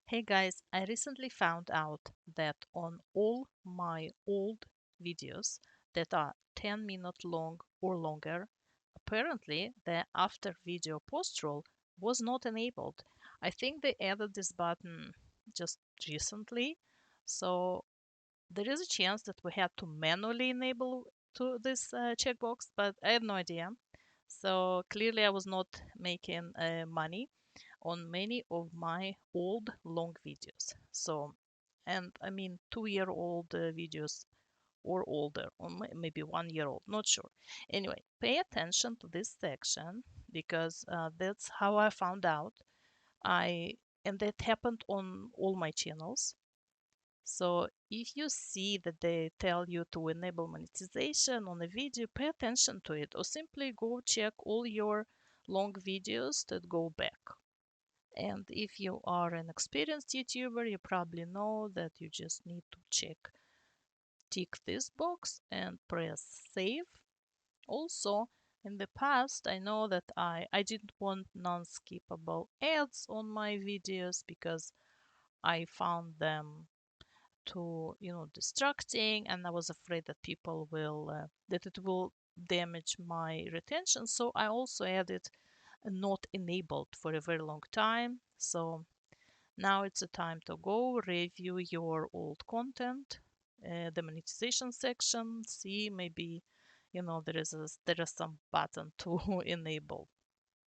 Hey guys, I recently found out that on all my old videos that are 10 minutes long or longer, apparently the after video post roll was not enabled. I think they added this button just recently, so there is a chance that we had to manually enable to this checkbox, but I have no idea. So clearly I was not making money on many of my old long videos. So, and I mean 2 year old videos or older, or maybe 1 year old, not sure. Anyway, pay attention to this section because that's how I found out. I and that happened on all my channels. So if you see that they tell you to enable monetization on a video, pay attention to it or simply go check all your long videos that go back. And if you are an experienced YouTuber, you probably know that you just need to tick this box and press save. Also, in the past, I know that I didn't want non-skippable ads on my videos because I found them too, distracting, and I was afraid that people will, that it will damage my retention. So I also added not enabled for a very long time. So now it's a time to go review your old content, the monetization section, see maybe there is some button to enable.